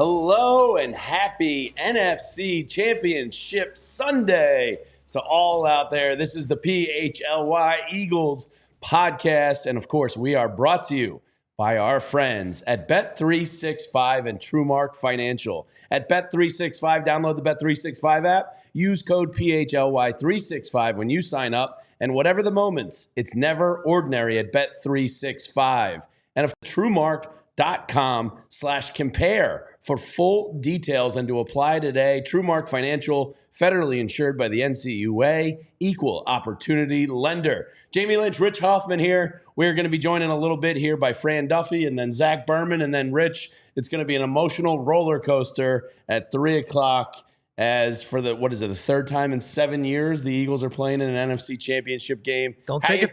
Hello and happy NFC Championship Sunday to all out there. This is the PHLY Eagles podcast. And of course, we are brought to you by our friends at Bet365 and TrueMark Financial. At Bet365, download the Bet365 app. Use code PHLY365 when you sign up. And whatever the moments, it's never ordinary at Bet365. And of TrueMark.com/compare for full details and to apply today. TrueMark Financial, federally insured by the NCUA, equal opportunity lender. Jamie Lynch, Rich Hoffman here. We're going to be joined in a little bit here by Fran Duffy and then Zach Berman and then Rich. It's going to be an emotional roller coaster at 3 o'clock as for the third time in 7 years the Eagles are playing in an NFC Championship game. Don't take it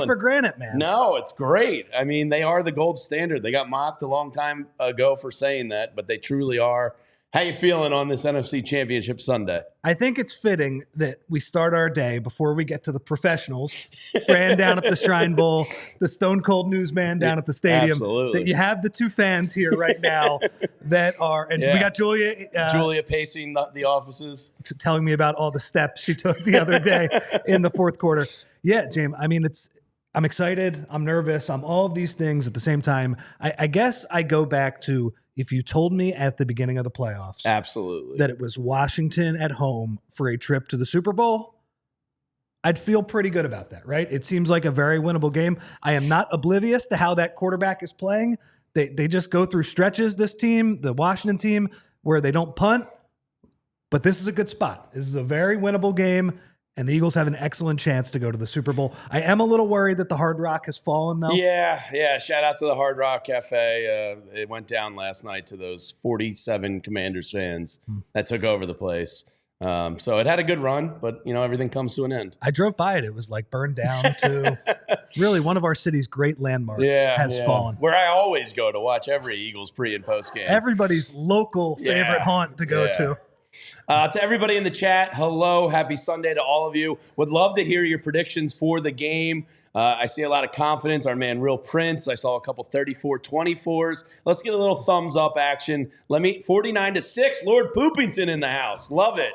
for granted, man. No, it's great. I mean, they are the gold standard. They got mocked a long time ago for saying that, but they truly are. How you feeling on this NFC Championship Sunday? I think it's fitting that we start our day before we get to the professionals. Fran down at the Shrine Bowl, the Stone Cold Newsman down at the stadium. Absolutely. That you have the two fans here right now that are, and we got Julia. Julia pacing the offices. Telling me about all the steps she took the other day in the fourth quarter. Yeah, James, I mean, I'm excited. I'm nervous. I'm all of these things at the same time. I guess I go back to if you told me at the beginning of the playoffs absolutely that it was Washington at home for a trip to the Super Bowl, I'd feel pretty good about that, right? It seems like a very winnable game. I am not oblivious to how that quarterback is playing. They just go through stretches, this team, the Washington team, where they don't punt. But this is a good spot. This is a very winnable game. And the Eagles have an excellent chance to go to the Super Bowl. I am a little worried that the Hard Rock has fallen, though. Yeah. Shout out to the Hard Rock Cafe. It went down last night to those 47 Commanders fans that took over the place. So it had a good run, but, everything comes to an end. I drove by it. It was like burned down to really one of our city's great landmarks has fallen. Where I always go to watch every Eagles pre- and post game. Everybody's local favorite haunt to go to. To everybody in the chat, hello, happy Sunday to all of you. Would love to hear your predictions for the game. I see a lot of confidence. Our man, Real Prince, I saw a couple 34-24s. Let's get a little thumbs up action. 49-6, Lord Poopington in the house. Love it.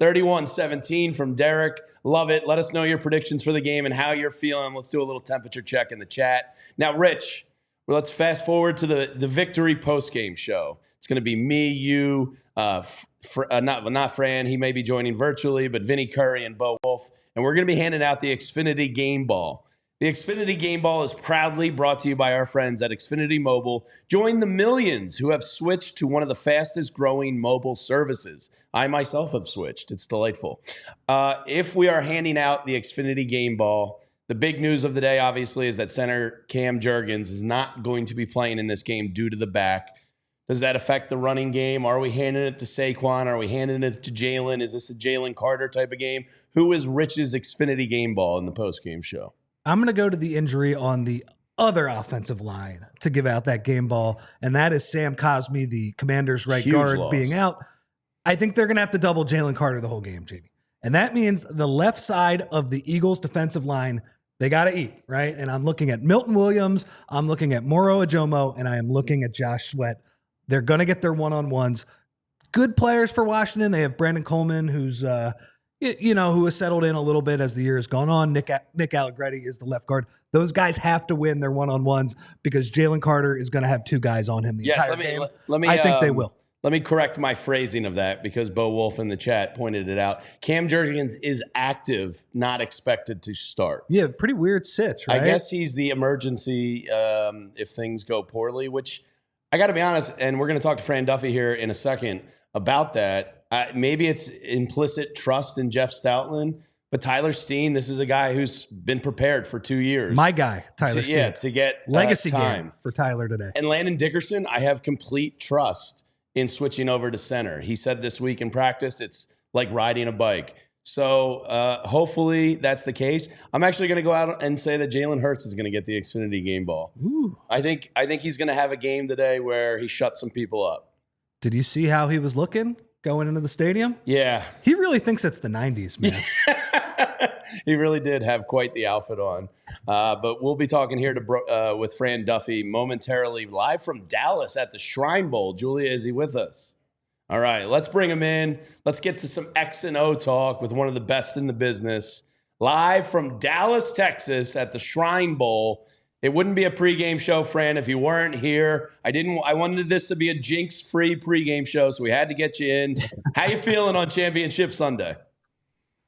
31-17 from Derek. Love it. Let us know your predictions for the game and how you're feeling. Let's do a little temperature check in the chat. Now, Rich, let's fast forward to the victory post-game show. It's going to be me, you, not Fran. He may be joining virtually, but Vinny Curry and Bo Wolf. And we're going to be handing out the Xfinity Game Ball. The Xfinity Game Ball is proudly brought to you by our friends at Xfinity Mobile. Join the millions who have switched to one of the fastest growing mobile services. I myself have switched. It's delightful. If we are handing out the Xfinity Game Ball, the big news of the day, obviously, is that center Cam Jurgens is not going to be playing in this game due to the back. Does that affect the running game? Are we handing it to Saquon? Are we handing it to Jalen? Is this a Jalen Carter type of game? Who is Rich's Xfinity Game Ball in the post-game show? I'm going to go to the injury on the other offensive line to give out that game ball, and that is Sam Cosmi, the Commanders' right guard, being out. I think they're going to have to double Jalen Carter the whole game, Jamie. And that means the left side of the Eagles' defensive line, they got to eat, right? And I'm looking at Milton Williams, I'm looking at Moro Ajomo, and I am looking at Josh Sweat. They're going to get their one-on-ones. Good players for Washington. They have Brandon Coleman, who's, who has settled in a little bit as the year has gone on. Nick Allegretti is the left guard. Those guys have to win their one-on-ones because Jalen Carter is going to have two guys on him the entire game. I think they will. Let me correct my phrasing of that because Bo Wolf in the chat pointed it out. Cam Jurgens is active, not expected to start. Yeah, pretty weird sitch, right? I guess he's the emergency if things go poorly, which I got to be honest, and we're going to talk to Fran Duffy here in a second about that. Maybe it's implicit trust in Jeff Stoutland, but Tyler Steen, this is a guy who's been prepared for 2 years. My guy, Tyler Steen. Yeah, to get legacy time. Game for Tyler today. And Landon Dickerson, I have complete trust in switching over to center. He said this week in practice, it's like riding a bike. So hopefully that's the case. I'm actually going to go out and say that Jalen Hurts is going to get the Xfinity Game Ball. Ooh. I think he's going to have a game today where he shuts some people up. Did you see how he was looking going into the stadium? Yeah. He really thinks it's the 90s, man. He really did have quite the outfit on. But we'll be talking here with Fran Duffy momentarily, live from Dallas at the Shrine Bowl. Julia, is he with us? All right, let's bring him in. Let's get to some X and O talk with one of the best in the business. Live from Dallas, Texas at the Shrine Bowl. It wouldn't be a pregame show, Fran, if you weren't here. I wanted this to be a jinx-free pregame show, so we had to get you in. How you feeling on Championship Sunday?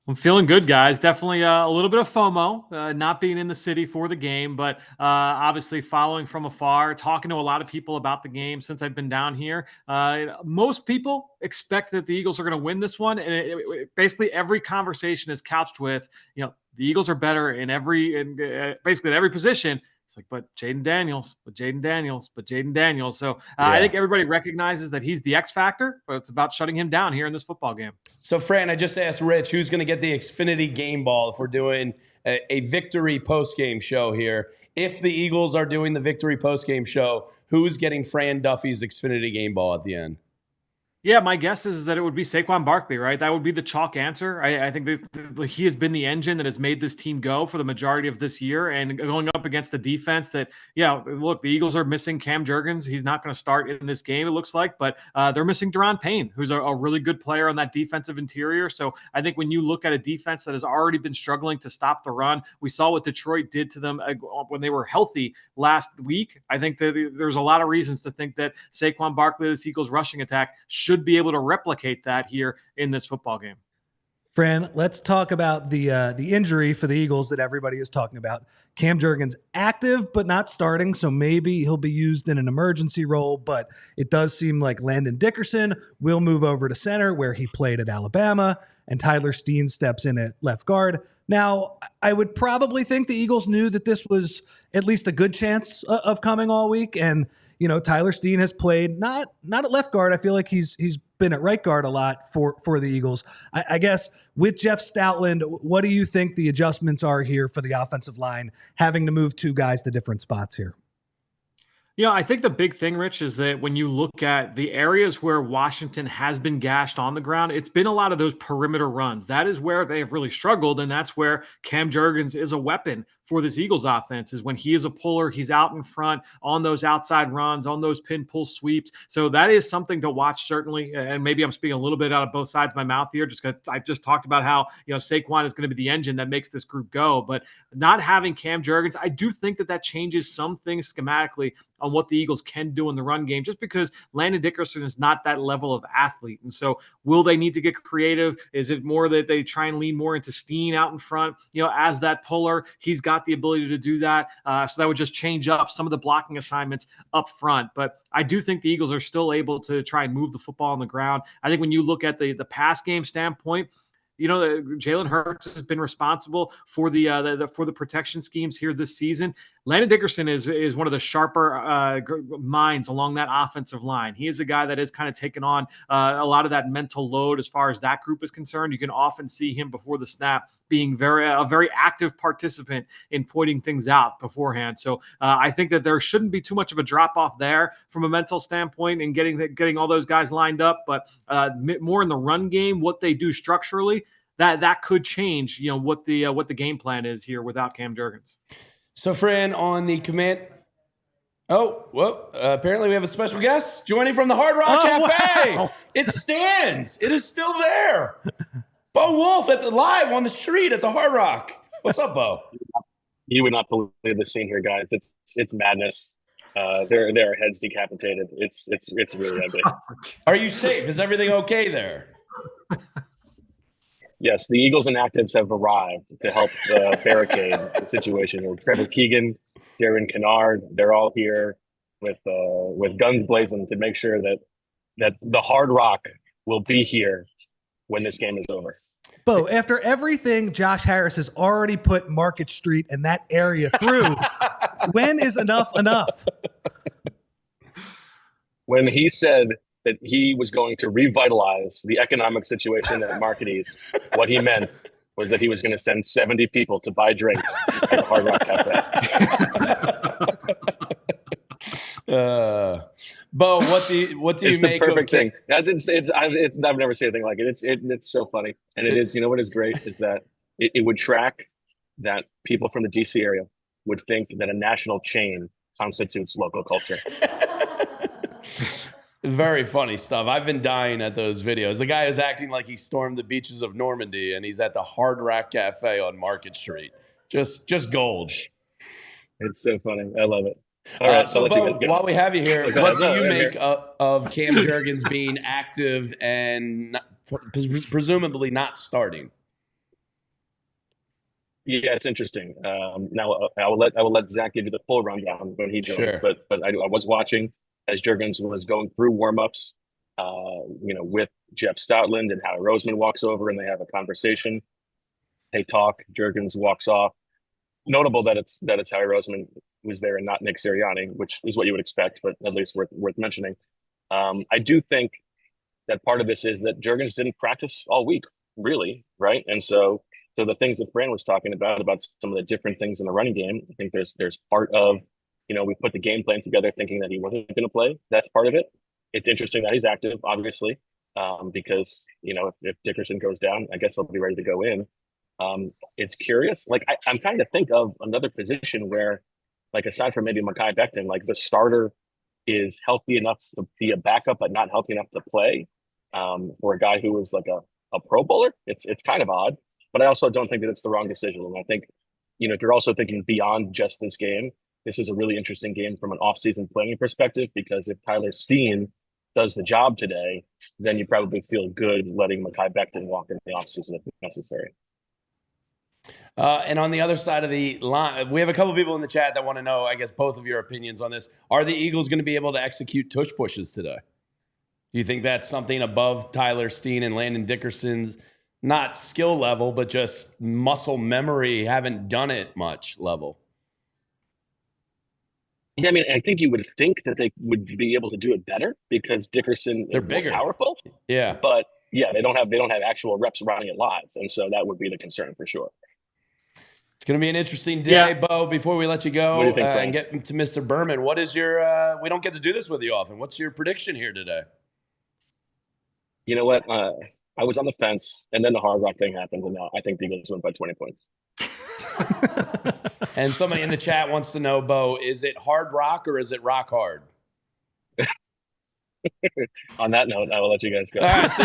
I'm feeling good, guys. Definitely a little bit of FOMO, not being in the city for the game, but obviously following from afar, talking to a lot of people about the game since I've been down here. Most people expect that the Eagles are going to win this one, and basically every conversation is couched with, the Eagles are better in basically at every position. It's like, but Jayden Daniels. So I think everybody recognizes that he's the X factor, but it's about shutting him down here in this football game. So, Fran, I just asked Rich who's going to get the Xfinity game ball if we're doing a victory post-game show here. If the Eagles are doing the victory post-game show, who's getting Fran Duffy's Xfinity game ball at the end? Yeah, my guess is that it would be Saquon Barkley, right? That would be the chalk answer. I think that he has been the engine that has made this team go for the majority of this year, and going up against a defense that, look, the Eagles are missing Cam Jurgens. He's not going to start in this game, it looks like, but they're missing Daron Payne, who's a really good player on that defensive interior. So I think when you look at a defense that has already been struggling to stop the run, we saw what Detroit did to them when they were healthy last week. I think that there's a lot of reasons to think that Saquon Barkley, this Eagles rushing attack, should be able to replicate that here in this football game. Fran, let's talk about the injury for the Eagles that everybody is talking about. Cam Jurgens active but not starting, so maybe he'll be used in an emergency role, but it does seem like Landon Dickerson will move over to center where he played at Alabama, and Tyler Steen steps in at left guard. Now, I would probably think the Eagles knew that this was at least a good chance of coming all week, and Tyler Steen has played not at left guard. I feel like he's been at right guard a lot for the Eagles. I guess with Jeff Stoutland, what do you think the adjustments are here for the offensive line, having to move two guys to different spots here? I think the big thing, Rich, is that when you look at the areas where Washington has been gashed on the ground, it's been a lot of those perimeter runs. That is where they have really struggled, and that's where Cam Jurgens is a weapon for this Eagles offense, is when he is a puller, he's out in front on those outside runs, on those pin pull sweeps. So that is something to watch, certainly. And maybe I'm speaking a little bit out of both sides of my mouth here, just because I just talked about how, Saquon is going to be the engine that makes this group go. But not having Cam Jurgens, I do think that changes some things schematically on what the Eagles can do in the run game, just because Landon Dickerson is not that level of athlete. And so will they need to get creative? Is it more that they try and lean more into Steen out in front, as that puller? He's got the ability to do that. So that would just change up some of the blocking assignments up front. But I do think the Eagles are still able to try and move the football on the ground. I think when you look at the pass game standpoint, Jalen Hurts has been responsible for the protection schemes here this season. Landon Dickerson is one of the sharper minds along that offensive line. He is a guy that has kind of taken on a lot of that mental load as far as that group is concerned. You can often see him before the snap being a very active participant in pointing things out beforehand. So I think that there shouldn't be too much of a drop off there from a mental standpoint and getting all those guys lined up. But more in the run game, what they do structurally, that could change, what the game plan is here without Cam Jurgens. So, Fran, on the command. Oh, well, apparently we have a special guest joining from the Hard Rock Cafe. Wow. It stands. It is still there. Bo Wolf live on the street at the Hard Rock. What's up, Bo? You would not believe the scene here, guys. It's madness. There are heads decapitated. It's really ugly. Are you safe? Is everything okay there? Yes, the Eagles inactives have arrived to help barricade the situation. Trevor Keegan, Darren Kennard, they're all here with guns blazing to make sure that the Hard Rock will be here when this game is over. Bo, after everything Josh Harris has already put Market Street and that area through, when is enough enough? When he said that he was going to revitalize the economic situation at Market East, what he meant was that he was going to send 70 people to buy drinks at the Hard Rock Cafe. Bo, what do you make of thing? I've never seen anything like it. It's so funny, and it is. You know what is great is that it would track that people from the DC area would think that a national chain constitutes local culture. Very funny stuff. I've been dying at those videos. The guy is acting like he stormed the beaches of Normandy and he's at the Hard Rock Cafe on Market Street. Just gold. It's so funny. I love it. All right, right, so Bo, while we have you here, what do you make of Cam Jurgens being active and presumably not starting? Yeah, it's interesting. Now I will let Zach give you the full rundown when he joins. Sure. But I was watching as Jurgens was going through warmups, with Jeff Stoutland, and Howie Roseman walks over and they have a conversation. They talk. Jurgens walks off. Notable that it's Howie Roseman who's there and not Nick Sirianni, which is what you would expect, but at least worth mentioning. I do think that part of this is that Jurgens didn't practice all week, really, right? And so the things that Fran was talking about some of the different things in the running game, I think there's part of, we put the game plan together thinking that he wasn't going to play. That's part of it. It's interesting that he's active, obviously, because, if Dickerson goes down, I guess he'll be ready to go in. It's curious. Like, I'm trying to think of another position where, like, aside from maybe Mekhi Becton, like the starter is healthy enough to be a backup, but not healthy enough to play, for a guy who is like a Pro Bowler. It's kind of odd, but I also don't think that it's the wrong decision. And I think, if you're also thinking beyond just this game, this is a really interesting game from an offseason planning perspective, because if Tyler Steen does the job today, then you probably feel good letting Mekhi Becton walk in the offseason if necessary. And on the other side of the line, we have a couple people in the chat that want to know, I guess, both of your opinions on this. Are the Eagles going to be able to execute tush pushes today? Do you think that's something above Tyler Steen and Landon Dickerson's, not skill level, but just muscle memory, haven't done it much level? Yeah, I mean, I think you would think that they would be able to do it better because Dickerson They're is bigger, more powerful. Yeah, but yeah, they don't have actual reps running it live, and so that would be the concern for sure. It's going to be an interesting day, Bo. Before we let you go and get to Mr. Berman, what is your? We don't get to do this with you often. What's your prediction here today? You know what? I was on the fence, and then the Hard Rock thing happened, and now I think the Eagles win by 20 points. And somebody in the chat wants to know, Bo, is it Hard Rock or is it Rock Hard? On that note, I will let you guys go. All right, see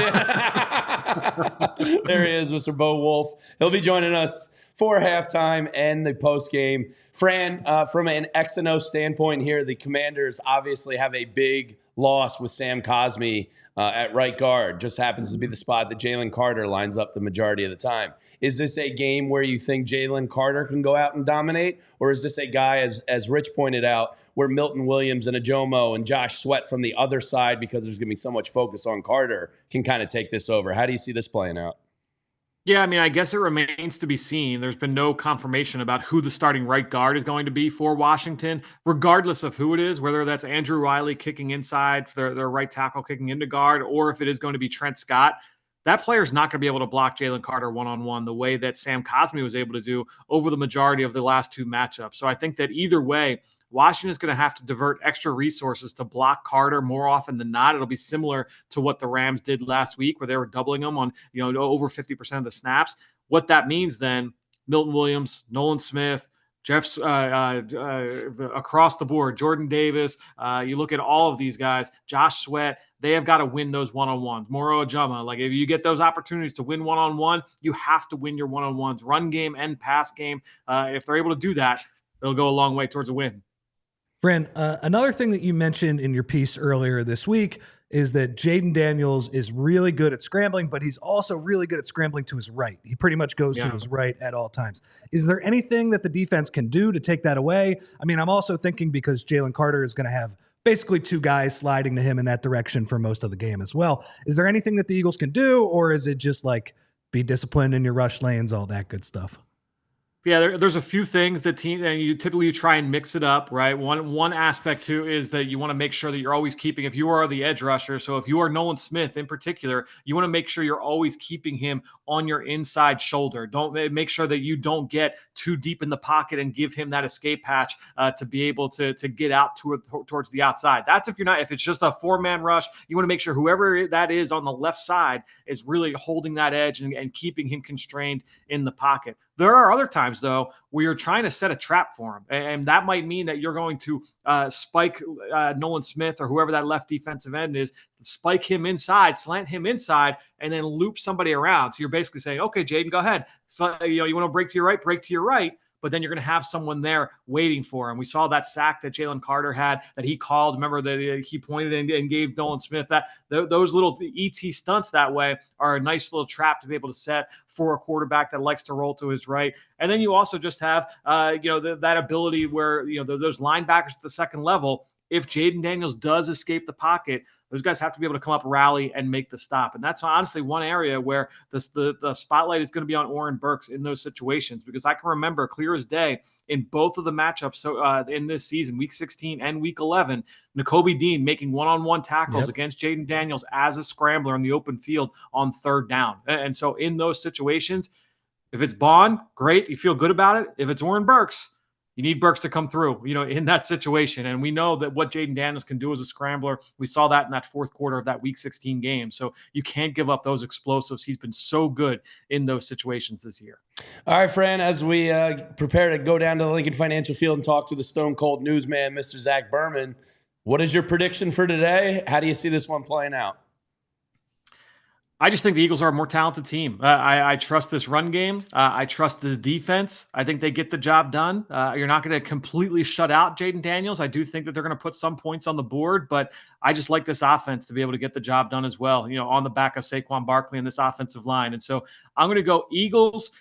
you. There he is, Mr. Bo Wolf. He'll be joining us for halftime and the post game. Fran, from an X and O standpoint here, the Commanders obviously have a big loss with Sam Cosmi at right guard. Just happens to be the spot that Jalen Carter lines up the majority of the time. Is this a game where you think Jalen Carter can go out and dominate? Or is this a guy, as Rich pointed out, where Milton Williams and Ajomo and Josh Sweat from the other side, because there's going to be so much focus on Carter, can kind of take this over? How do you see this playing out? Yeah, I mean, I guess it remains to be seen. There's been no confirmation about who the starting right guard is going to be for Washington, regardless of who it is, whether that's Andrew Riley kicking inside for their right tackle kicking into guard, or if it is going to be Trent Scott. That player's not going to be able to block Jalen Carter one-on-one the way that Sam Cosmi was able to do over the majority of the last two matchups. So I think that either way, Washington is going to have to divert extra resources to block Carter more often than not. It'll be similar to what the Rams did last week, where they were doubling them on, over 50% of the snaps. What that means then, Milton Williams, Nolan Smith, Jeff's across the board, Jordan Davis. You look at all of these guys, Josh Sweat. They have got to win those one-on-ones. Moro Ajama, like if you get those opportunities to win one-on-one, you have to win your one-on-ones, run game and pass game. If they're able to do that, it'll go a long way towards a win. Fran, another thing that you mentioned in your piece earlier this week is that Jayden Daniels is really good at scrambling, but he's also really good at scrambling to his right. He pretty much goes to his right at all times. Is there anything that the defense can do to take that away? I mean, I'm also thinking because Jalen Carter is going to have basically two guys sliding to him in that direction for most of the game as well. Is there anything that the Eagles can do, or is it just like be disciplined in your rush lanes, all that good stuff? Yeah, there's a few things that team, and you typically try and mix it up, right? One aspect too is that you want to make sure that you're always keeping, if you are the edge rusher, so if you are Nolan Smith in particular, you want to make sure you're always keeping him on your inside shoulder. Don't make sure that you don't get too deep in the pocket and give him that escape hatch to be able to get out towards the outside. That's if you're not, if it's just a 4-man rush, you want to make sure whoever that is on the left side is really holding that edge and keeping him constrained in the pocket. There are other times, though, where you're trying to set a trap for him. And that might mean that you're going to spike Nolan Smith or whoever that left defensive end is, spike him inside, slant him inside, and then loop somebody around. So you're basically saying, okay, Jayden, go ahead. So, you want to break to your right, but then you're going to have someone there waiting for him. We saw that sack that Jalen Carter had that he called. Remember that he pointed and gave Nolan Smith that. Those little ET stunts that way are a nice little trap to be able to set for a quarterback that likes to roll to his right. And then you also just have, that ability where, those linebackers at the second level, if Jayden Daniels does escape the pocket, those guys have to be able to come up, rally, and make the stop. And that's honestly one area where the spotlight is going to be on Oren Burks in those situations, because I can remember clear as day in both of the matchups in this season, Week 16 and Week 11, Nakobe Dean making one-on-one tackles against Jayden Daniels as a scrambler in the open field on third down. And so in those situations, if it's Baun, great, you feel good about it. If it's Oren Burks, you need Burks to come through, in that situation. And we know that what Jayden Daniels can do as a scrambler. We saw that in that fourth quarter of that Week 16 game. So you can't give up those explosives. He's been so good in those situations this year. All right, Fran, as we prepare to go down to the Lincoln Financial Field and talk to the Stone Cold newsman, Mr. Zach Berman, what is your prediction for today? How do you see this one playing out? I just think the Eagles are a more talented team. I trust this run game. I trust this defense. I think they get the job done. You're not going to completely shut out Jayden Daniels. I do think that they're going to put some points on the board, but I just like this offense to be able to get the job done as well, on the back of Saquon Barkley and this offensive line. And so I'm going to go Eagles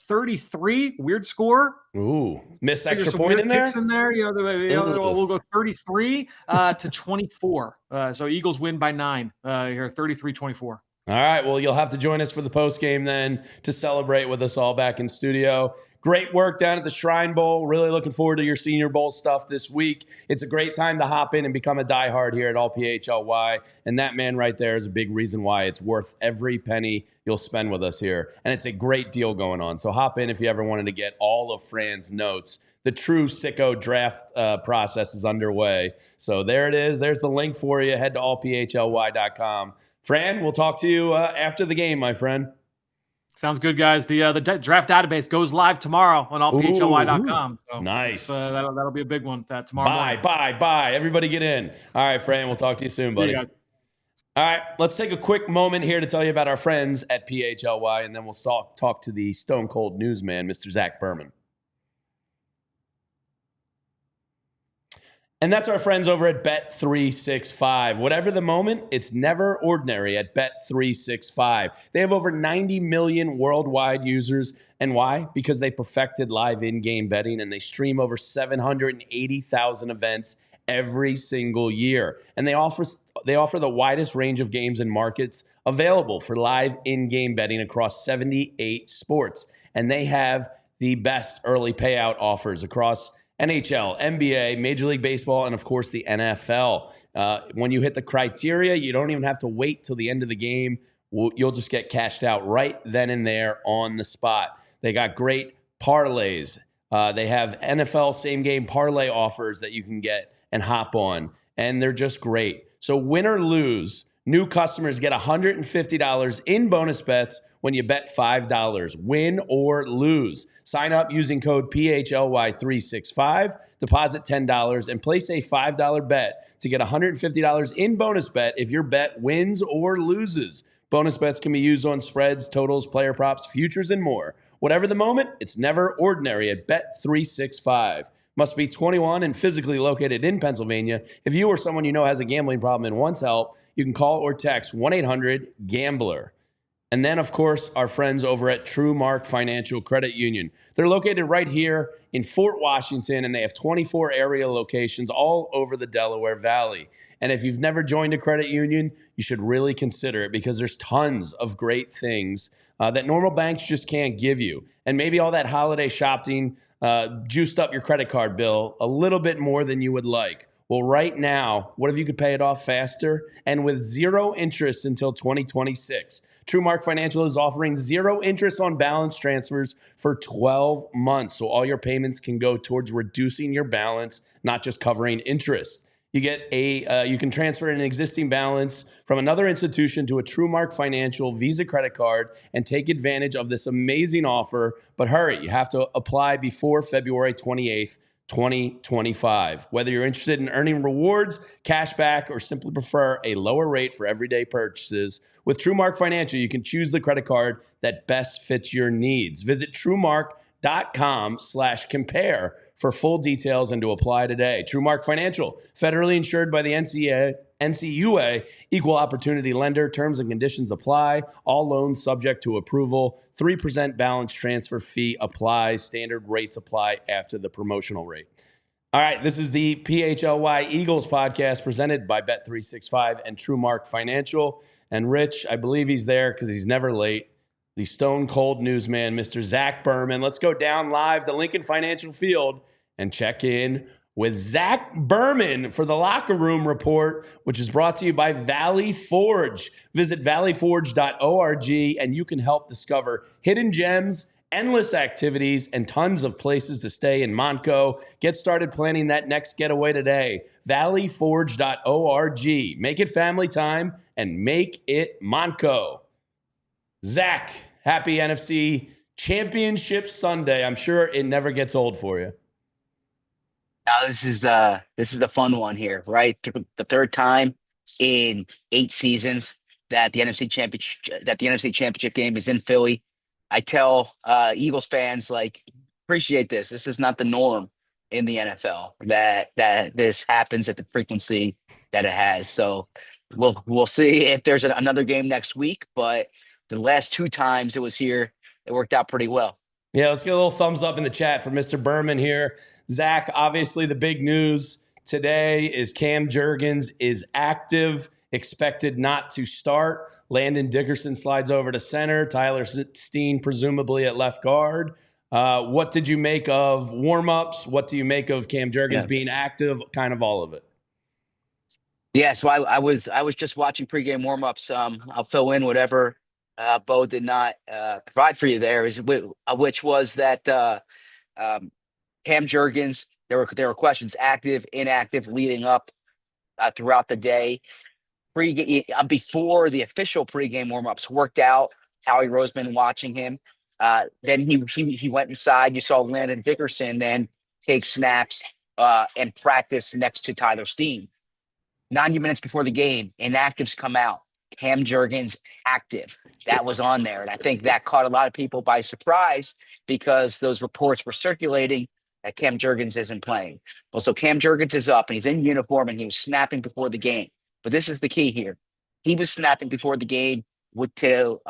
33, weird score. Ooh, miss extra point in there? In there. We'll go 33 to 24. So Eagles win by 9 here, 33-24. All right, well, you'll have to join us for the postgame then to celebrate with us all back in studio. Great work down at the Shrine Bowl. Really looking forward to your Senior Bowl stuff this week. It's a great time to hop in and become a diehard here at All PHLY, and that man right there is a big reason why it's worth every penny you'll spend with us here, and it's a great deal going on. So hop in if you ever wanted to get all of Fran's notes. The true sicko draft process is underway. So there it is. There's the link for you. Head to allphly.com. Fran, we'll talk to you after the game, my friend. Sounds good, guys. The draft database goes live tomorrow on allphly.com. So nice. That'll be a big one tomorrow morning. Bye. Everybody get in. All right, Fran, we'll talk to you soon, buddy. All right, let's take a quick moment here to tell you about our friends at PHLY, and then we'll talk to the Stone Cold newsman, Mr. Zach Berman. And that's our friends over at Bet365. Whatever the moment, it's never ordinary at Bet365. They have over 90 million worldwide users. And why? Because they perfected live in-game betting, and they stream over 780,000 events every single year. And they offer the widest range of games and markets available for live in-game betting across 78 sports. And they have the best early payout offers across NHL, NBA, Major League Baseball, and of course the NFL. When you hit the criteria, you don't even have to wait till the end of the game. You'll just get cashed out right then and there on the spot. They got great parlays. They have NFL same-game parlay offers that you can get and hop on, and they're just great. So win or lose, new customers get $150 in bonus bets when you bet $5, win or lose. Sign up using code PHLY365, deposit $10, and place a $5 bet to get $150 in bonus bet if your bet wins or loses. Bonus bets can be used on spreads, totals, player props, futures, and more. Whatever the moment, it's never ordinary at Bet365. Must be 21 and physically located in Pennsylvania. If you or someone you know has a gambling problem and wants help, you can call or text 1-800-GAMBLER. And then, of course, our friends over at TrueMark Financial Credit Union. They're located right here in Fort Washington, and they have 24 area locations all over the Delaware Valley. And if you've never joined a credit union, you should really consider it, because there's tons of great things that normal banks just can't give you. And maybe all that holiday shopping juiced up your credit card bill a little bit more than you would like. Well, right now, what if you could pay it off faster and with zero interest until 2026? TrueMark Financial is offering zero interest on balance transfers for 12 months. So all your payments can go towards reducing your balance, not just covering interest. You get you can transfer an existing balance from another institution to a TrueMark Financial Visa credit card and take advantage of this amazing offer. But hurry, you have to apply before February 28th. 2025. Whether you're interested in earning rewards, cash back, or simply prefer a lower rate for everyday purchases, with TrueMark Financial, you can choose the credit card that best fits your needs. Visit TrueMark.com/compare for full details and to apply today. TrueMark Financial, federally insured by the NCUA, equal opportunity lender. Terms and conditions apply. All loans subject to approval. 3% balance transfer fee applies. Standard rates apply after the promotional rate. All right, this is the PHLY Eagles podcast presented by Bet365 and TrueMark Financial. And Rich, I believe he's there because he's never late. The stone cold newsman, Mr. Zach Berman. Let's go down live to Lincoln Financial Field and check in with Zach Berman for the Locker Room Report, which is brought to you by Valley Forge. Visit valleyforge.org and you can help discover hidden gems, endless activities, and tons of places to stay in Montco. Get started planning that next getaway today. valleyforge.org. Make it family time and make it Montco. Zach, happy NFC Championship Sunday. I'm sure it never gets old for you. Now this is the fun one here, right? The third time in 8 seasons that the NFC Championship game is in Philly. I tell Eagles fans, like, appreciate this. This is not the norm in the NFL that this happens at the frequency that it has. So we'll see if there's another game next week, but the last 2 times it was here, it worked out pretty well. Yeah, let's get a little thumbs up in the chat for Mr. Berman here. Zach, obviously the big news today is Cam Jurgens is active, expected not to start. Landon Dickerson slides over to center. Tyler Steen presumably at left guard. What did you make of warm-ups? What do you make of Cam Jurgens being active? Kind of all of it. Yeah, so I was just watching pregame warm-ups. I'll fill in whatever Bo did not provide for you there, which was that Cam Jurgens, there were questions active, inactive, leading up throughout the day. Before the official pregame warmups worked out, Howie Roseman watching him. Then he went inside. You saw Landon Dickerson then take snaps and practice next to Tyler Steen. 90 minutes before the game, inactives come out. Cam Jurgens active. That was on there. And I think that caught a lot of people by surprise because those reports were circulating that Cam Jurgens isn't playing. Well, so Cam Jurgens is up and he's in uniform and he was snapping before the game. But this is the key here. He was snapping before the game to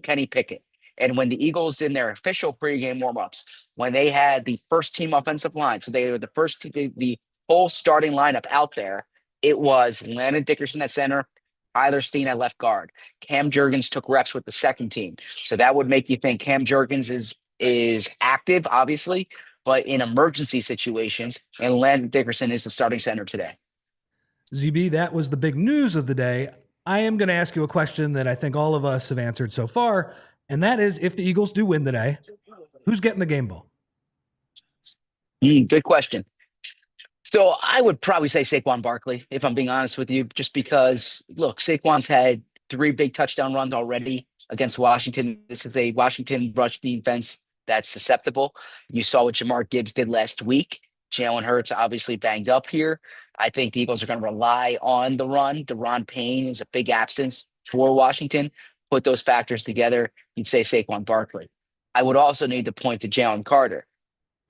Kenny Pickett. And when the Eagles in their official pregame warmups, when they had the first team offensive line, so they were the whole starting lineup out there, it was Landon Dickerson at center, Tyler Steen at left guard. Cam Jurgens took reps with the second team. So that would make you think Cam Jurgens is active, obviously, but in emergency situations, and Landon Dickerson is the starting center today. ZB, that was the big news of the day. I am going to ask you a question that I think all of us have answered so far, and that is, if the Eagles do win today, who's getting the game ball? Good question. So I would probably say Saquon Barkley, if I'm being honest with you, just because, look, Saquon's had 3 big touchdown runs already against Washington. This is a Washington rush defense that's susceptible. You saw what Jamar Gibbs did last week. Jalen Hurts obviously banged up here. I think the Eagles are going to rely on the run. Deron Payne is a big absence for Washington. Put those factors together, you'd say Saquon Barkley. I would also need to point to Jalen Carter.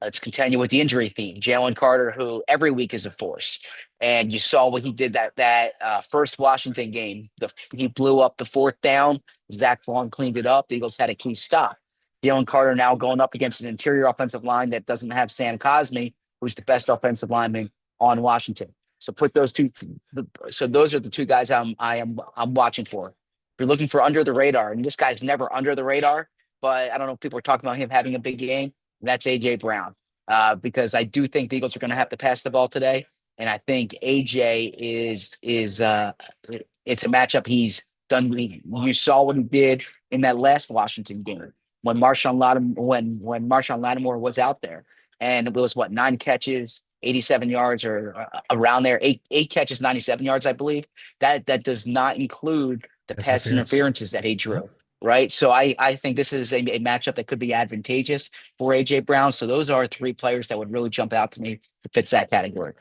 Let's continue with the injury theme. Jalen Carter, who every week is a force. And you saw what he did that first Washington game. He blew up the 4th down. Zach Baun cleaned it up. The Eagles had a key stop. Jalen Carter now going up against an interior offensive line that doesn't have Sam Cosmi, who's the best offensive lineman on Washington. So put those two. So those are the two guys I'm watching for. If you're looking for under the radar, and this guy's never under the radar, but I don't know if people are talking about him having a big game. That's AJ Brown, because I do think the Eagles are going to have to pass the ball today, and I think AJ is it's a matchup he's done. You saw what he did in that last Washington game when Marshawn Lattimore was out there, and it was 9 catches, 87 yards or around there, eight catches, 97 yards, I believe. That does not include the pass interferences that he drew. Right. So I think this is a matchup that could be advantageous for AJ Brown. So those are 3 players that would really jump out to me that fits that category.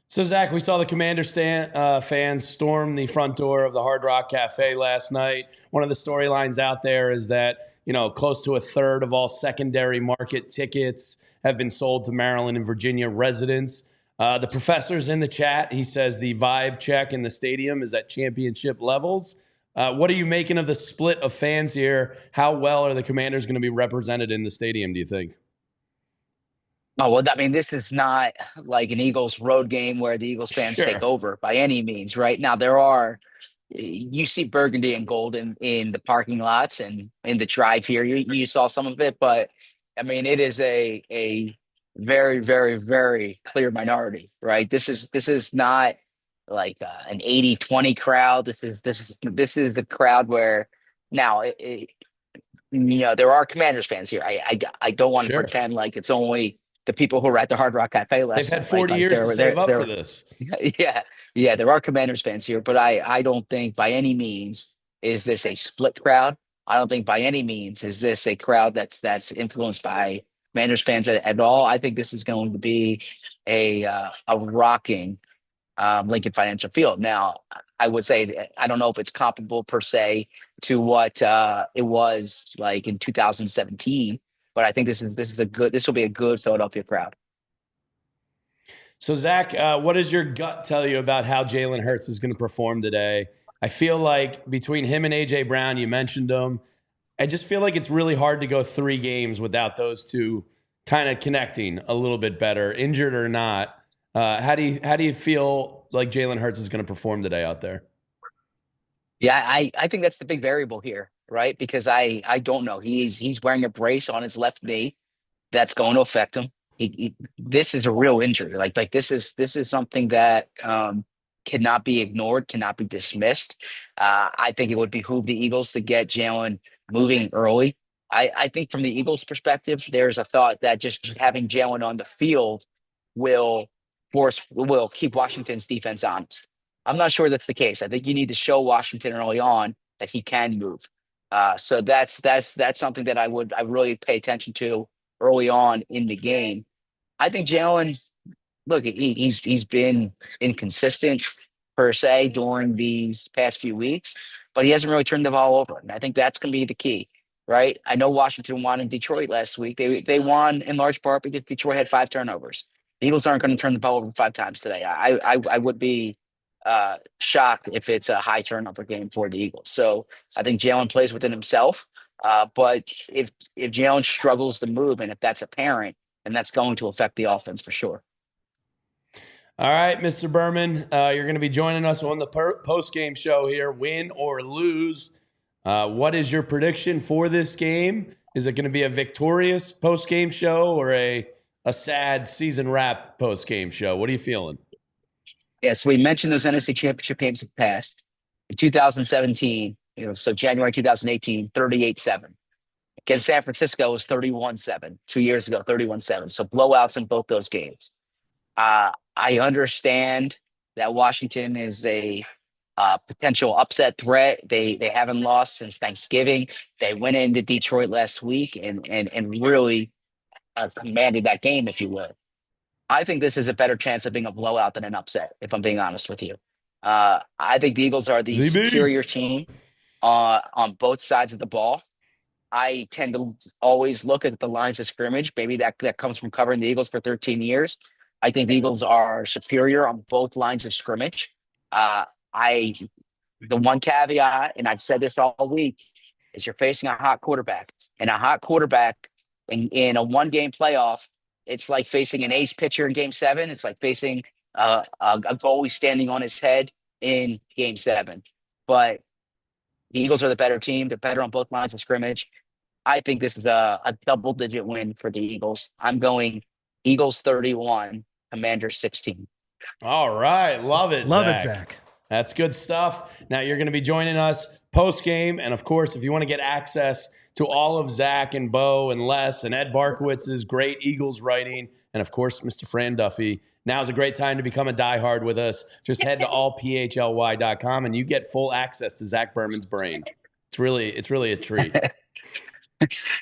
So, Zach, we saw the Commanders fans storm the front door of the Hard Rock Cafe last night. One of the storylines out there is that, close to a third of all secondary market tickets have been sold to Maryland and Virginia residents. The professor's in the chat. He says the vibe check in the stadium is at championship levels. What are you making of the split of fans here? How well are the Commanders going to be represented in the stadium, do you think? Oh, well, I mean, this is not like an Eagles road game where the Eagles fans take over by any means, right? Now, you see burgundy and gold in the parking lots and in the drive here. You saw some of it, but I mean, it is a very, very, very clear minority, right? This is not like an 80-20 crowd. This is a crowd where now there are Commanders fans here. I don't want to pretend like it's only the people who were at the Hard Rock Cafe last night. They've had 40 years to save up for this. Yeah, there are Commanders fans here, but I don't think by any means is this a split crowd. I don't think by any means is this a crowd that's influenced by Commanders fans at all. I think this is going to be a rocking Lincoln Financial Field. Now, I would say I don't know if it's comparable per se to what it was like in 2017. But I think this will be a good Philadelphia crowd. So, Zach, what does your gut tell you about how Jalen Hurts is going to perform today? I feel like between him and AJ Brown, you mentioned them. I just feel like it's really hard to go 3 games without those two kind of connecting a little bit better, injured or not. How do you feel like Jalen Hurts is going to perform today out there? Yeah, I think that's the big variable here, right? Because I don't know. He's wearing a brace on his left knee that's going to affect him. This is a real injury. Like this is something that cannot be ignored, cannot be dismissed. I think it would behoove the Eagles to get Jalen moving early. I think from the Eagles' perspective, there's a thought that just having Jalen on the field will keep Washington's defense honest. I'm not sure that's the case. I think you need to show Washington early on that he can move. So that's something that I really pay attention to early on in the game. I think Jalen, look, he's been inconsistent per se during these past few weeks, but he hasn't really turned the ball over. And I think that's going to be the key, right? I know Washington won in Detroit last week. They won in large part because Detroit had 5 turnovers. The Eagles aren't going to turn the ball over 5 times today. I would be shocked if it's a high turnover game for the Eagles. So I think Jalen plays within himself. But if Jalen struggles to move, and if that's apparent, then that's going to affect the offense for sure. All right, Mr. Berman, you're going to be joining us on the post-game show here, win or lose. What is your prediction for this game? Is it going to be a victorious post-game show or a sad season wrap post-game show? What are you feeling? Yes, we mentioned those NFC Championship games have passed. In 2017, so January 2018, 38-7. Against San Francisco, it was 31-7. 2 years ago, 31-7. So blowouts in both those games. I understand that Washington is a potential upset threat. They haven't lost since Thanksgiving. They went into Detroit last week and really commanded that game, if you will. I think this is a better chance of being a blowout than an upset, if I'm being honest with you. I think the Eagles are the superior team on both sides of the ball. I tend to always look at the lines of scrimmage. Maybe that comes from covering the Eagles for 13 years. I think the Eagles are superior on both lines of scrimmage. The one caveat, and I've said this all week, is you're facing a hot quarterback, and a hot quarterback in a one-game playoff, it's like facing an ace pitcher in Game 7. It's like facing a goalie standing on his head in Game 7. But the Eagles are the better team. They're better on both lines of scrimmage. I think this is a double-digit win for the Eagles. I'm going Eagles 31, Commanders 16. All right. Love it, Love it, Zach. That's good stuff. Now you're going to be joining us post-game. And, of course, if you want to get access to all of Zach and Bo and Les and Ed Barkowitz's great Eagles writing, and, of course, Mr. Fran Duffy, now's a great time to become a diehard with us. Just head to allphly.com, and you get full access to Zach Berman's brain. It's really a treat.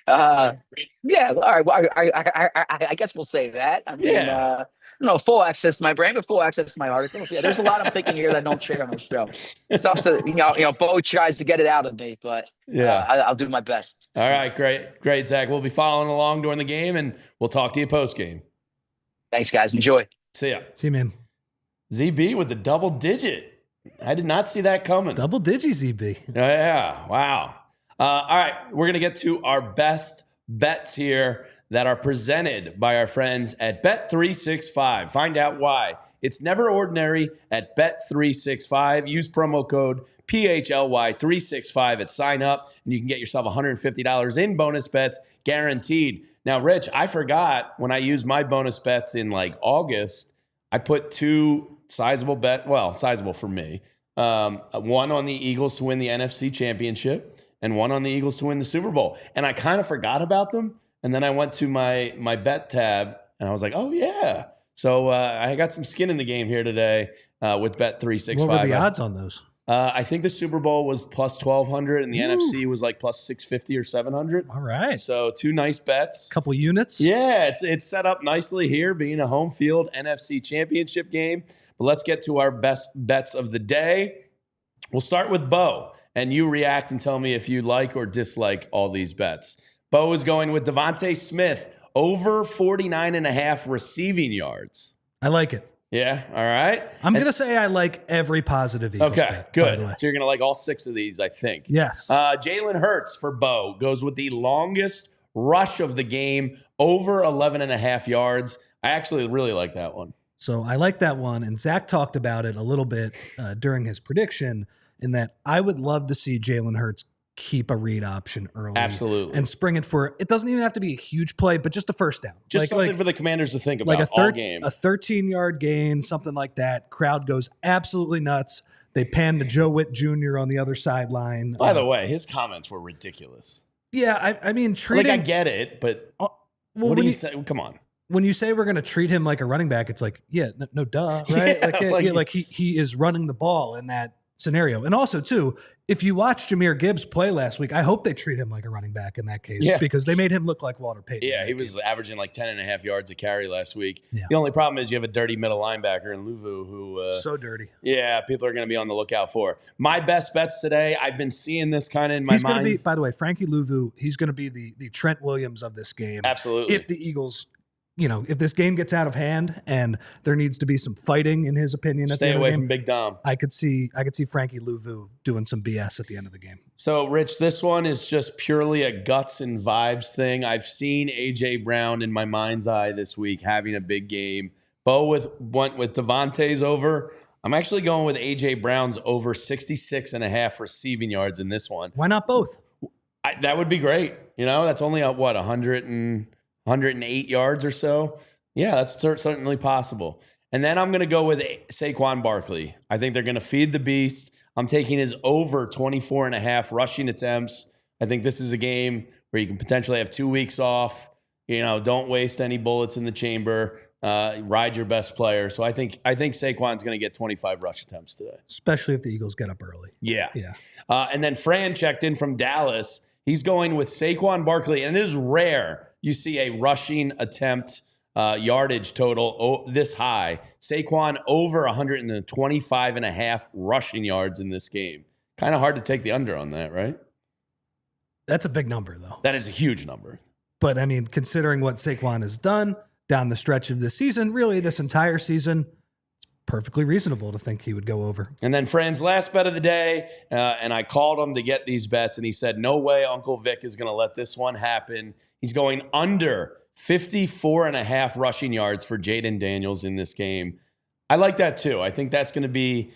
Yeah, all right. Well, I guess we'll say that. I mean, no full access to my brain, but full access to my articles. Yeah, there's a lot I'm thinking here that I don't share on the show. It's also, Bo tries to get it out of me, but I'll do my best. All right, great, Zach. We'll be following along during the game, and we'll talk to you post game. Thanks, guys. Enjoy. See ya. See you, man. ZB with the double digit. I did not see that coming. Double digit, ZB. Yeah, wow. All right, we're going to get to our best bets here that are presented by our friends at Bet365. Find out why. It's never ordinary at Bet365. Use promo code PHLY365 at sign up, and you can get yourself $150 in bonus bets guaranteed. Now, Rich, I forgot when I used my bonus bets in like August, I put two sizable sizable for me. One on the Eagles to win the NFC Championship and one on the Eagles to win the Super Bowl. And I kind of forgot about them. And then I went to my bet tab and I was like, oh, yeah. So I got some skin in the game here today with Bet365. What were the odds on those? I think the Super Bowl was plus 1,200 and the NFC was like plus 650 or 700. All right. So two nice bets. Couple units. Yeah, it's set up nicely here, being a home field NFC Championship game. But let's get to our best bets of the day. We'll start with Bo, and you react and tell me if you like or dislike all these bets. Bo is going with DeVonta Smith over 49.5 receiving yards. I like it. Yeah, all right. I'm going to say I like every positive Eagles bet, good. by the way. So you're going to like all 6 of these, I think. Yes. Jalen Hurts for Bo goes with the longest rush of the game, over 11.5 yards. I actually really like that one. So I like that one. And Zach talked about it a little bit during his prediction, in that I would love to see Jalen Hurts keep a read option early. Absolutely. And spring it for, it doesn't even have to be a huge play, but just a first down. Just something for the Commanders to think about all game. A 13-yard gain, something like that. Crowd goes absolutely nuts. They pan to Joe Witt Jr. on the other sideline. By the way, his comments were ridiculous. Yeah, I mean, treating... Like, I get it, but what do you say? Come on. When you say we're going to treat him like a running back, it's like, no duh, right? Yeah, he is running the ball in that scenario. And also, too, if you watch Jahmyr Gibbs play last week, I hope they treat him like a running back in that case, because they made him look like Walter Payton. Yeah, he was averaging like 10.5 yards a carry last week. Yeah. The only problem is you have a dirty middle linebacker in Luvu who... so dirty. Yeah, people are going to be on the lookout for. My best bets today, I've been seeing this kind of in my mind. By the way, Frankie Luvu, he's going to be the Trent Williams of this game. Absolutely. If the Eagles... if this game gets out of hand and there needs to be some fighting, in his opinion, stay away from Big Dom. I could see Frankie Luvu doing some BS at the end of the game. So, Rich, this one is just purely a guts and vibes thing. I've seen A.J. Brown in my mind's eye this week having a big game. Bo went with Devontae's over. I'm actually going with A.J. Brown's over 66.5 receiving yards in this one. Why not both? That would be great. That's only 108 yards or so. Yeah, that's certainly possible. And then I'm going to go with Saquon Barkley. I think they're going to feed the beast. I'm taking his over 24.5 rushing attempts. I think this is a game where you can potentially have 2 weeks off. Don't waste any bullets in the chamber. Ride your best player. So I think Saquon's going to get 25 rush attempts today. Especially if the Eagles get up early. Yeah. And then Fran checked in from Dallas. He's going with Saquon Barkley. And it is rare you see a rushing attempt yardage total this high. Saquon over 125.5 rushing yards in this game. Kind of hard to take the under on that, right? That's a big number, though. That is a huge number. But, I mean, considering what Saquon has done down the stretch of this season, really this entire season, it's perfectly reasonable to think he would go over. And then Fran's last bet of the day, and I called him to get these bets, and he said, no way Uncle Vic is going to let this one happen. He's going under 54.5 rushing yards for Jayden Daniels in this game. I like that too. I think that's going to be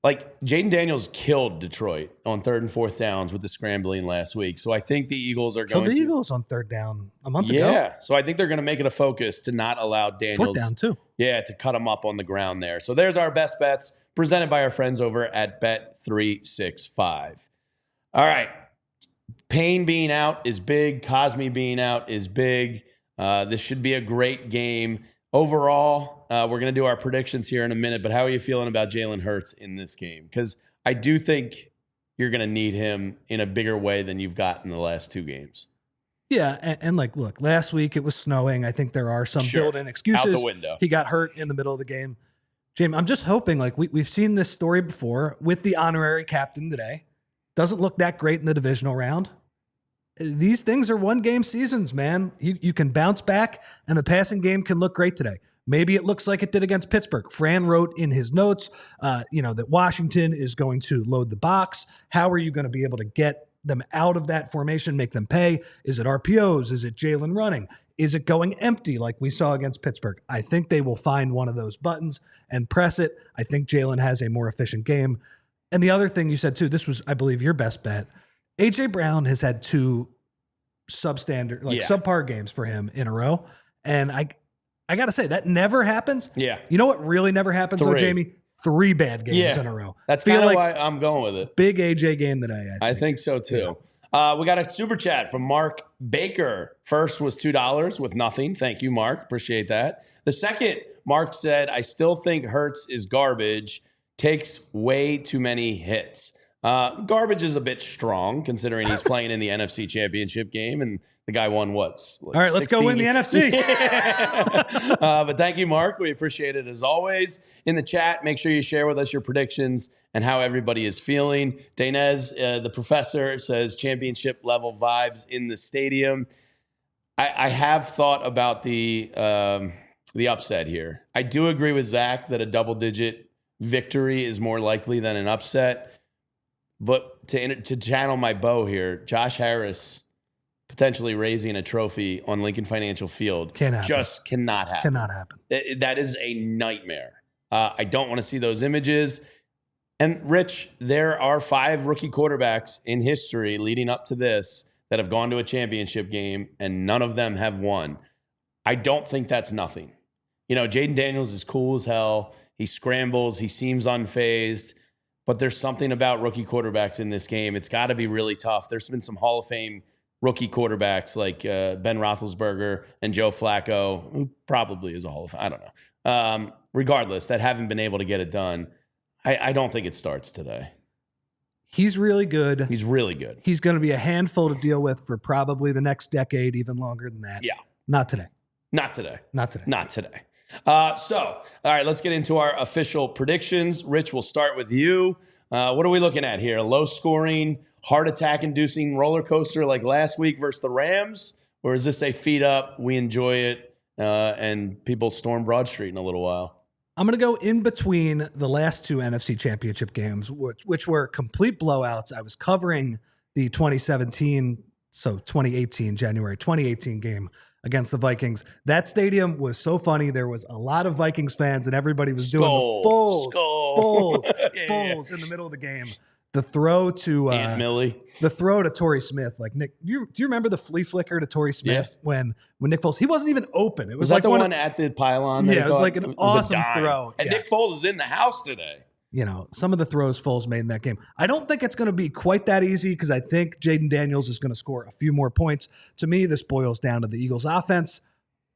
like Jayden Daniels killed Detroit on 3rd and 4th downs with the scrambling last week. So I think the Eagles are going to. Killed the Eagles on 3rd down a month ago. Yeah. So I think they're going to make it a focus to not allow Daniels. 4th down too. Yeah, to cut him up on the ground there. So there's our best bets presented by our friends over at Bet365. All right. Payne being out is big. Cosme being out is big. This should be a great game. Overall, we're going to do our predictions here in a minute, but how are you feeling about Jalen Hurts in this game? Because I do think you're going to need him in a bigger way than you've got in the last 2 games. Yeah, and like, look, last week it was snowing. I think there are some built-in excuses. Out the window. He got hurt in the middle of the game. Jamie, I'm just hoping, like, we've seen this story before with the honorary captain today. Doesn't look that great in the divisional round. These things are one-game seasons, man. You can bounce back, and the passing game can look great today. Maybe it looks like it did against Pittsburgh. Fran wrote in his notes, that Washington is going to load the box. How are you going to be able to get them out of that formation, make them pay? Is it RPOs? Is it Jalen running? Is it going empty like we saw against Pittsburgh? I think they will find one of those buttons and press it. I think Jalen has a more efficient game. And the other thing you said, too, this was, I believe, your best bet. A.J. Brown has had 2 substandard, subpar games for him in a row. And I got to say, that never happens. Yeah. You know what really never happens, 3. though, Jamie? 3 bad games in a row. That's kind of why I'm going with it. Big AJ game today, I think so, too. Yeah. We got a super chat from Mark Baker. First was $2 with nothing. Thank you, Mark. Appreciate that. The second, Mark said, I still think Hurts is garbage. Takes way too many hits. Garbage is a bit strong considering he's playing in the NFC Championship game, and the guy won what? All right, let's go win the NFC. But thank you, Mark. We appreciate it as always. In the chat, make sure you share with us your predictions and how everybody is feeling. Dainez, the professor, says championship level vibes in the stadium. I have thought about the upset here. I do agree with Zach that a double-digit victory is more likely than an upset. But to channel my bow here, Josh Harris potentially raising a trophy on Lincoln Financial Field just cannot happen. Cannot happen. That is a nightmare. I don't want to see those images. And Rich, there are 5 rookie quarterbacks in history leading up to this that have gone to a championship game, and none of them have won. I don't think that's nothing. Jayden Daniels is cool as hell. He scrambles. He seems unfazed. But there's something about rookie quarterbacks in this game. It's got to be really tough. There's been some Hall of Fame rookie quarterbacks like Ben Roethlisberger and Joe Flacco, who probably is a Hall of Fame. I don't know. Regardless, that haven't been able to get it done. I don't think it starts today. He's really good. He's really good. He's going to be a handful to deal with for probably the next decade, even longer than that. Yeah. Not today. Not today. Not today. Not today. All right, let's get into our official predictions. Rich, we'll start with you. What are we looking at here? A low-scoring, heart attack-inducing roller coaster like last week versus the Rams? Or is this a feet up, we enjoy it, and people storm Broad Street in a little while? I'm going to go in between the last 2 NFC Championship games, which were complete blowouts. I was covering the 2018 January 2018 game against the Vikings. That stadium was so funny. There was a lot of Vikings fans, and everybody was doing the fulls in the middle of the game. The throw to Aunt Millie. The throw to Torrey Smith. Like, Nick, do you remember the flea flicker to Torrey Smith when Nick Foles? He wasn't even open. It was like the one at the pylon. Yeah, it was like an awesome throw. And Nick Foles is in the house today. Some of the throws Foles made in that game. I don't think it's going to be quite that easy because I think Jayden Daniels is going to score a few more points. To me, this boils down to the Eagles offense.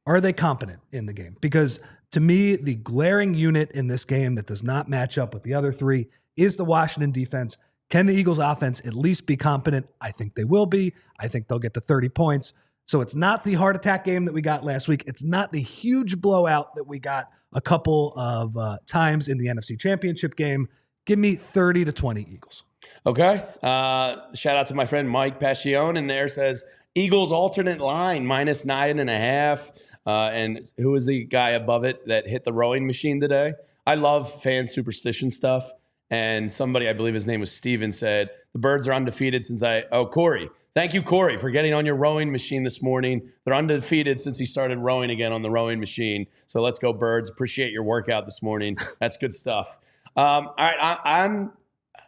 Are they competent in the game? Because to me, the glaring unit in this game that does not match up with the other 3 is the Washington defense. Can the Eagles offense at least be competent? I think they will be. I think they'll get to 30 points. So it's not the heart attack game that we got last week. It's not the huge blowout that we got a couple of times in the NFC Championship game. Give me 30 to 20 Eagles. Okay. Shout out to my friend Mike Pascione in there, says Eagles alternate line -9.5. And who was the guy above it that hit the rowing machine today? I love fan superstition stuff. And somebody, I believe his name was Steven, said, the Birds are undefeated since Corey. Thank you, Corey, for getting on your rowing machine this morning. They're undefeated since he started rowing again on the rowing machine. So let's go, Birds. Appreciate your workout this morning. That's good stuff. All right,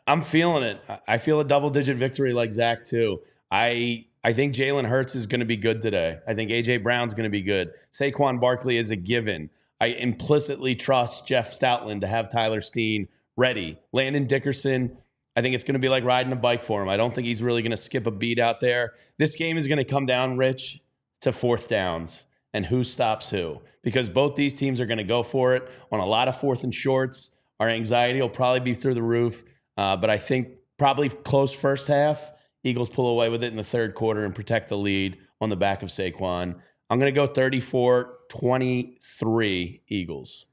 I'm feeling it. I feel a double-digit victory like Zach, too. I think Jalen Hurts is going to be good today. I think A.J. Brown's going to be good. Saquon Barkley is a given. I implicitly trust Jeff Stoutland to have Tyler Steen ready. Landon Dickerson, I think it's going to be like riding a bike for him. I don't think he's really going to skip a beat out there. This game is going to come down, Rich, to fourth downs and who stops who, because both these teams are going to go for it on a lot of fourth and shorts. Our anxiety will probably be through the roof, but I think probably close first half. Eagles pull away with it in the third quarter and protect the lead on the back of Saquon. I'm going to go 34-23 Eagles.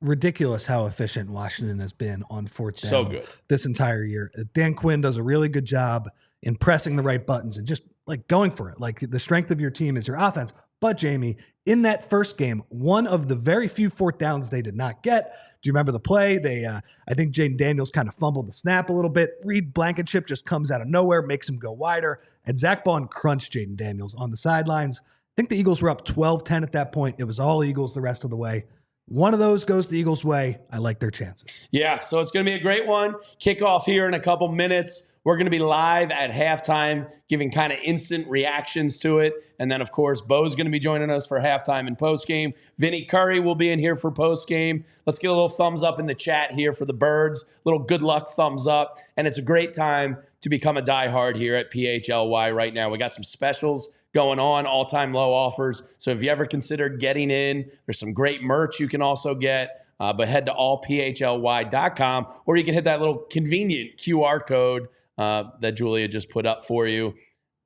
Ridiculous how efficient Washington has been on fourth down So good this entire year. Dan Quinn does a really good job in pressing the right buttons and just like going for it. Like the strength of your team is your offense. But Jamie, in that first game, one of the very few fourth downs they did not get. Do you remember the play? I think Jayden Daniels kind of fumbled the snap a little bit. Reed Blankenship just comes out of nowhere, makes him go wider, and Zack Baun crunched Jayden Daniels on the sidelines. I think the Eagles were up 12-10 at that point. It was all Eagles the rest of the way. One of those goes the Eagles' way. I like their chances. Yeah, so it's going to be a great one. Kickoff here in a couple minutes. We're going to be live at halftime, giving kind of instant reactions to it. And then, of course, Bo's going to be joining us for halftime and postgame. Vinny Curry will be in here for postgame. Let's get a little thumbs up in the chat here for the Birds. Little good luck thumbs up. And it's a great time to become a diehard here at PHLY right now. We got some specials going on, all-time low offers. So if you ever considered getting in, there's some great merch you can also get. But head to allphly.com, or you can hit that little convenient QR code that Julia just put up for you.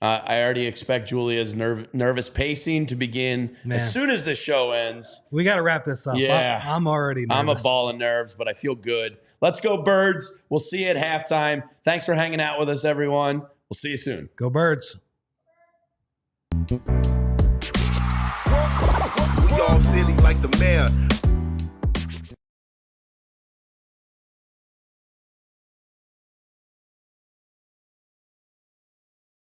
I already expect Julia's nervous pacing to begin as soon as this show ends. We got to wrap this up. Yeah. I'm already nervous. I'm a ball of nerves, but I feel good. Let's go, Birds. We'll see you at halftime. Thanks for hanging out with us, everyone. We'll see you soon. Go Birds. We all city like the mayor.